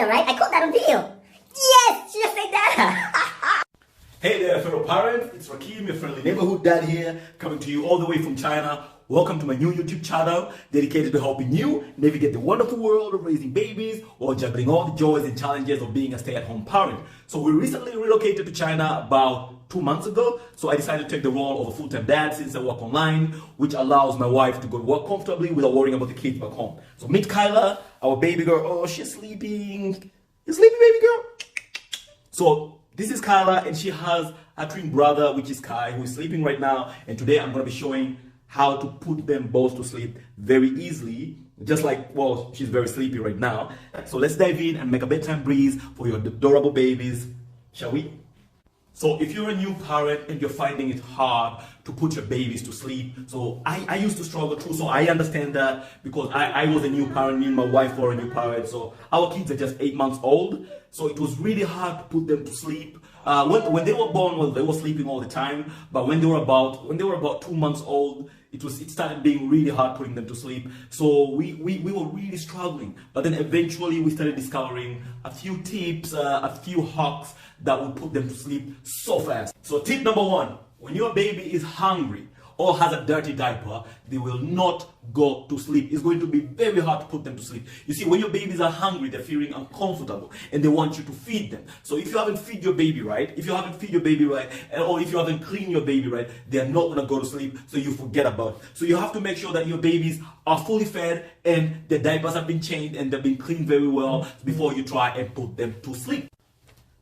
that, right? I caught that on video. Yes, she just said that. Hey there, fellow parents. It's Rakim, your friendly neighborhood dad here, coming to you all the way from China. Welcome to my new YouTube channel dedicated to helping you navigate the wonderful world of raising babies or juggling all the joys and challenges of being a stay-at-home parent. So we recently relocated to China about 2 months ago. So I decided to take the role of a full-time dad since I work online, which allows my wife to go to work comfortably without worrying about the kids back home. So meet Kyla, our baby girl. Oh, she's sleeping. You sleepy, baby girl? So this is Kyla, and she has a twin brother, which is Kai, who is sleeping right now. And today I'm going to be showing how to put them both to sleep very easily, just like, well, she's very sleepy right now. So let's dive in and make a bedtime breeze for your adorable babies, shall we? So if you're a new parent and you're finding it hard to put your babies to sleep, so I used to struggle too, so I understand that because I was a new parent, me and my wife were a new parent, so our kids are just 8 months old, so it was really hard to put them to sleep. When they were born, well, they were sleeping all the time, but when they were about 2 months old, it started being really hard putting them to sleep. So we were really struggling. But then eventually we started discovering a few tips, a few hacks that would put them to sleep so fast. So tip number 1, when your baby is hungry or has a dirty diaper, they will not go to sleep. It's going to be very hard to put them to sleep. You see, when your babies are hungry, they're feeling uncomfortable and they want you to feed them. So if you haven't fed your baby right, or if you haven't cleaned your baby right, they're not going to go to sleep, so you forget about it. So you have to make sure that your babies are fully fed and the diapers have been changed and they've been cleaned very well before you try and put them to sleep.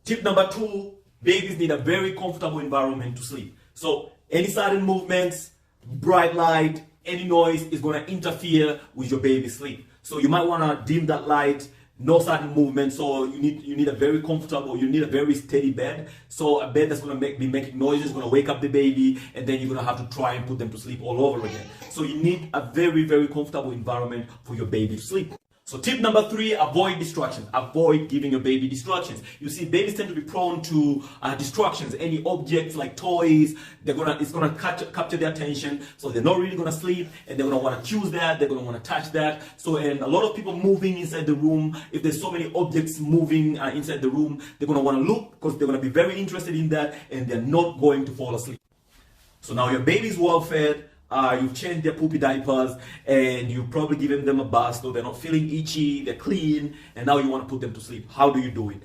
Tip number 2, babies need a very comfortable environment to sleep. So any sudden movements, bright light, any noise is going to interfere with your baby's sleep. So you might want to dim that light, no sudden movement. So you need a very comfortable, you need a very steady bed. So a bed that's going to be making noises is going to wake up the baby, and then you're going to have to try and put them to sleep all over again. So you need a very, very comfortable environment for your baby to sleep. So tip number 3, avoid distractions. Avoid giving your baby distractions. You see, babies tend to be prone to distractions. Any objects like toys, it's gonna capture their attention. So they're not really gonna sleep, and they're gonna want to choose that. They're gonna want to touch that. So, and a lot of people moving inside the room. If there's so many objects moving inside the room, they're gonna want to look because they're gonna be very interested in that, and they're not going to fall asleep. So now your baby's well fed. You've changed their poopy diapers, and you've probably given them a bath, so they're not feeling itchy, they're clean, and now you want to put them to sleep. How do you do it?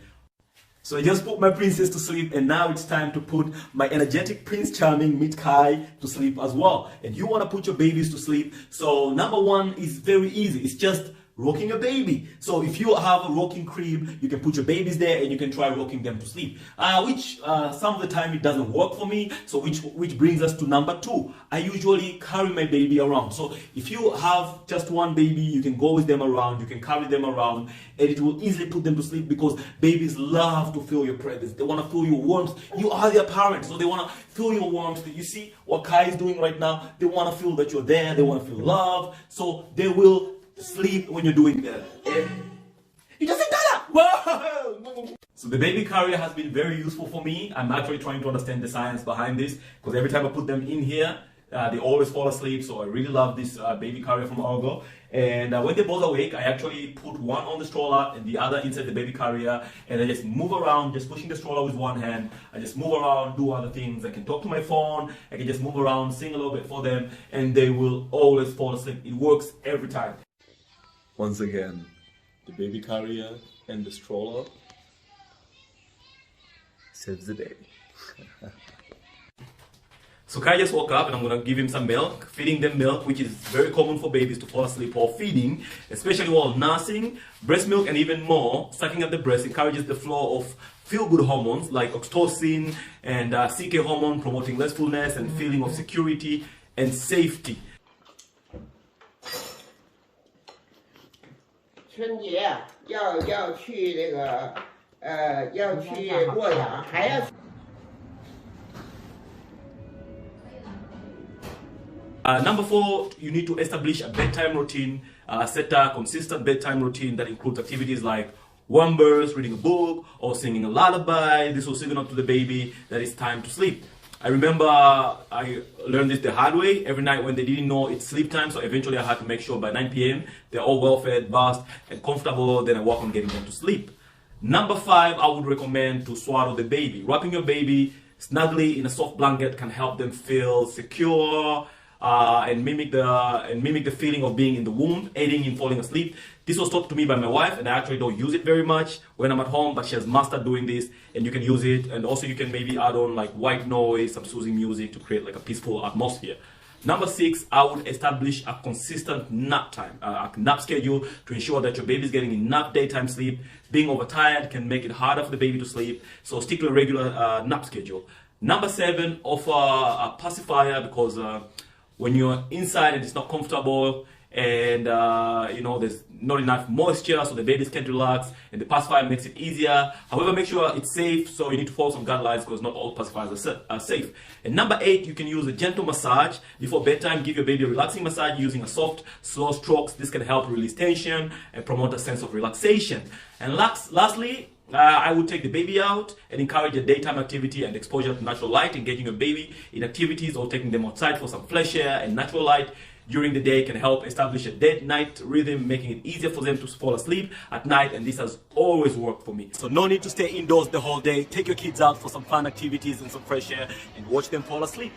So I just put my princess to sleep, and now it's time to put my energetic Prince Charming, meet Kai, to sleep as well. And you want to put your babies to sleep. So number 1 is very easy. It's just rocking a baby. So if you have a rocking crib, you can put your babies there and you can try rocking them to sleep. Which some of the time it doesn't work for me. So which brings us to number 2. I usually carry my baby around. So if you have just one baby, you can go with them around, you can carry them around, and it will easily put them to sleep because babies love to feel your presence. They want to feel your warmth. You are their parent, so they want to feel your warmth. You see what Kai is doing right now? They want to feel that you're there. They want to feel love. So they will sleep when you're doing that. You just said that! Whoa! So the baby carrier has been very useful for me. I'm actually trying to understand the science behind this because every time I put them in here, they always fall asleep. So I really love this baby carrier from Argo. And when they're both awake, I actually put one on the stroller and the other inside the baby carrier, and I just move around, just pushing the stroller with one hand. I just move around, do other things. I can talk to my phone, I can just move around, sing a little bit for them, and they will always fall asleep. It works every time. Once again, the baby carrier and the stroller saves the day. So Kai just woke up and I'm going to give him some milk, feeding them milk, which is very common for babies to fall asleep or feeding, especially while nursing. Breast milk and even more, sucking up the breast encourages the flow of feel-good hormones like oxytocin and CK hormone, promoting restfulness and feeling of security and safety. 春节要去那个要去洛阳，还要。Number 4, you need to establish a bedtime routine. Set a consistent bedtime routine that includes activities like warm birds, reading a book, or singing a lullaby. This will signal to the baby that it's time to sleep. I remember I learned this the hard way every night when they didn't know it's sleep time, so eventually I had to make sure by 9 p.m. they're all well fed, bathed, and comfortable, then I work on getting them to sleep. Number 5, I would recommend to swaddle the baby. Wrapping your baby snugly in a soft blanket can help them feel secure and mimic the feeling of being in the womb, aiding in falling asleep. This was taught to me by my wife, and I actually don't use it very much when I'm at home, but she has mastered doing this, and you can use it. And also you can maybe add on like white noise, some soothing music to create like a peaceful atmosphere. Number 6, I would establish a consistent nap time, a nap schedule to ensure that your baby is getting enough daytime sleep. Being overtired can make it harder for the baby to sleep, so stick to a regular nap schedule. Number 7, offer a pacifier, because when you're inside and it's not comfortable and you know, there's not enough moisture, so the babies can't relax, and the pacifier makes it easier. However, make sure it's safe, so you need to follow some guidelines because not all pacifiers are safe. And number 8, you can use a gentle massage before bedtime. Give your baby a relaxing massage using a soft, slow strokes. This can help release tension and promote a sense of relaxation. And lastly, I would take the baby out and encourage a daytime activity and exposure to natural light. Engaging your baby in activities or taking them outside for some fresh air and natural light during the day can help establish a day-night rhythm, making it easier for them to fall asleep at night, and this has always worked for me. So no need to stay indoors the whole day. Take your kids out for some fun activities and some fresh air and watch them fall asleep.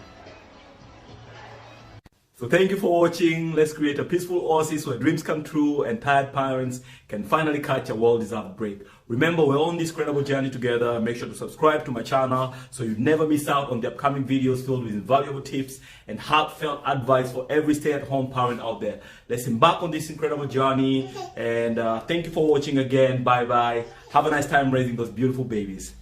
So thank you for watching. Let's create a peaceful oasis where dreams come true and tired parents can finally catch a well-deserved break. Remember, we're on this incredible journey together. Make sure to subscribe to my channel so you never miss out on the upcoming videos filled with invaluable tips and heartfelt advice for every stay-at-home parent out there. Let's embark on this incredible journey, and thank you for watching again. Bye-bye. Have a nice time raising those beautiful babies.